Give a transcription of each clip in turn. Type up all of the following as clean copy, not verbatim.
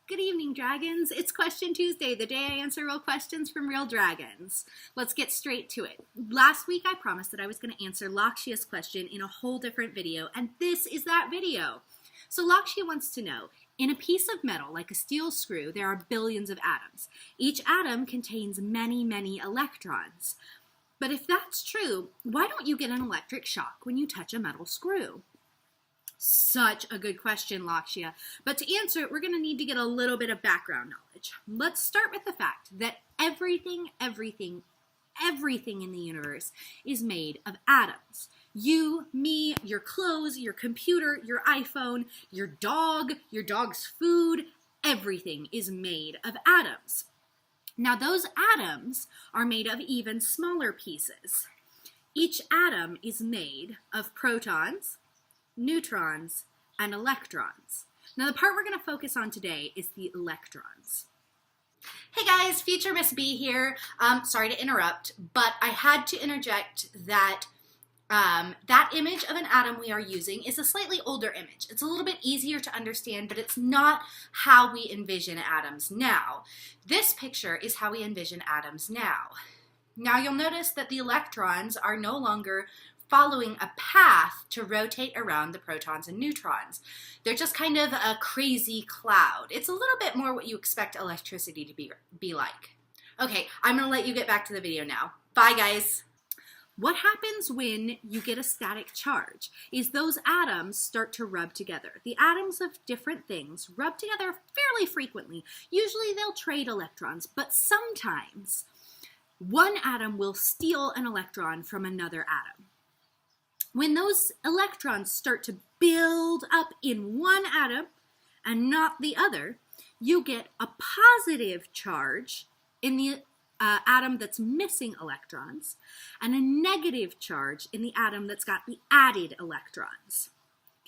Good evening, dragons. It's Question Tuesday, the day I answer real questions from real dragons. Let's get straight to it. Last week, I promised that I was going to answer Lakshya's question in a whole different video, and this is that video. So Lakshya wants to know, in a piece of metal, like a steel screw, there are billions of atoms. Each atom contains many, many electrons. But if that's true, why don't you get an electric shock when you touch a metal screw? Such a good question, Lakshya. But to answer it, we're going to need to get a little bit of background knowledge. Let's start with the fact that everything in the universe is made of atoms. You, me, your clothes, your computer, your iPhone, your dog, your dog's food, everything is made of atoms. Now, those atoms are made of even smaller pieces. Each atom is made of protons, neutrons, and electrons. Now, the part we're going to focus on today is the electrons. Hey guys, Future Miss B here. Sorry to interrupt, but I had to interject that that image of an atom we are using is a slightly older image. It's a little bit easier to understand, but it's not how we envision atoms now. This picture is how we envision atoms now. Now you'll notice that the electrons are no longer following a path to rotate around the protons and neutrons. They're just kind of a crazy cloud. It's a little bit more what you expect electricity to be like. Okay, I'm going to let you get back to the video now. Bye, guys. What happens when you get a static charge is those atoms start to rub together. The atoms of different things rub together fairly frequently. Usually they'll trade electrons, but sometimes one atom will steal an electron from another atom. When those electrons start to build up in one atom and not the other, you get a positive charge in the atom that's missing electrons and a negative charge in the atom that's got the added electrons.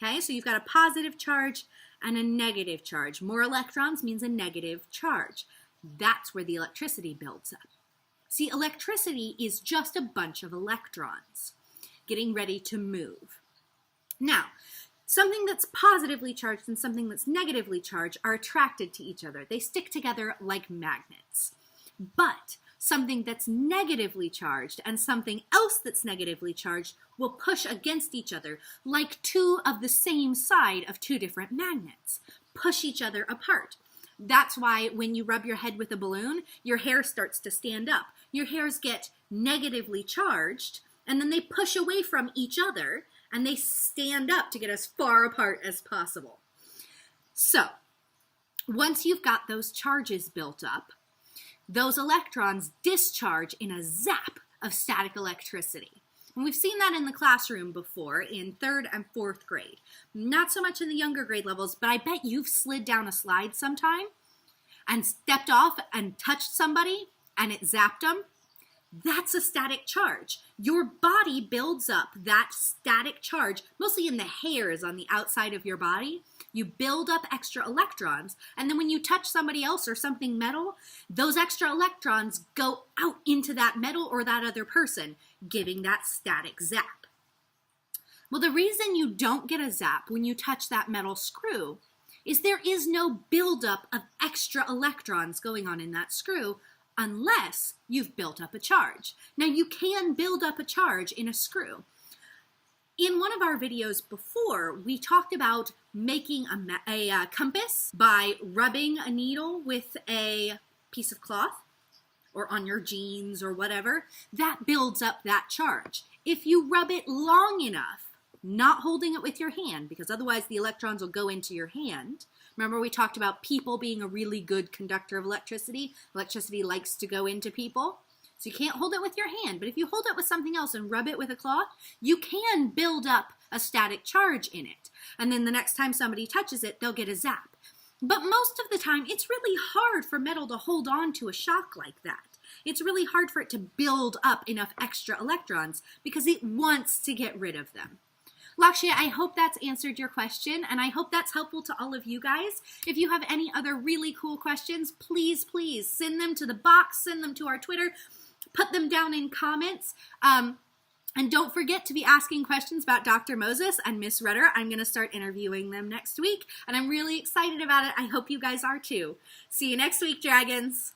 Okay, so you've got a positive charge and a negative charge. More electrons means a negative charge. That's where the electricity builds up. See, electricity is just a bunch of electrons getting ready to move. Now, something that's positively charged and something that's negatively charged are attracted to each other. They stick together like magnets. But something that's negatively charged and something else that's negatively charged will push against each other like two of the same side of two different magnets. Push each other apart. That's why when you rub your head with a balloon, your hair starts to stand up. Your hairs get negatively charged, and then they push away from each other, and they stand up to get as far apart as possible. So, once you've got those charges built up, those electrons discharge in a zap of static electricity. And we've seen that in the classroom before in 3rd and 4th grade. Not so much in the younger grade levels, but I bet you've slid down a slide sometime and stepped off and touched somebody and it zapped them. That's a static charge. Your body builds up that static charge, mostly in the hairs on the outside of your body. You build up extra electrons, and then when you touch somebody else or something metal, those extra electrons go out into that metal or that other person, giving that static zap. Well, the reason you don't get a zap when you touch that metal screw is there is no buildup of extra electrons going on in that screw unless you've built up a charge. Now, you can build up a charge in a screw. In one of our videos before, we talked about making a compass by rubbing a needle with a piece of cloth or on your jeans or whatever. That builds up that charge. If you rub it long enough, not holding it with your hand, because otherwise the electrons will go into your hand. Remember we talked about people being a really good conductor of electricity. Electricity likes to go into people. So you can't hold it with your hand, but if you hold it with something else and rub it with a cloth, you can build up a static charge in it. And then the next time somebody touches it, they'll get a zap. But most of the time, it's really hard for metal to hold on to a shock like that. It's really hard for it to build up enough extra electrons because it wants to get rid of them. Lakshya, I hope that's answered your question, and I hope that's helpful to all of you guys. If you have any other really cool questions, please send them to the box, send them to our Twitter, put them down in comments. And don't forget to be asking questions about Dr. Moses and Miss Rudder. I'm going to start interviewing them next week, and I'm really excited about it. I hope you guys are too. See you next week, dragons.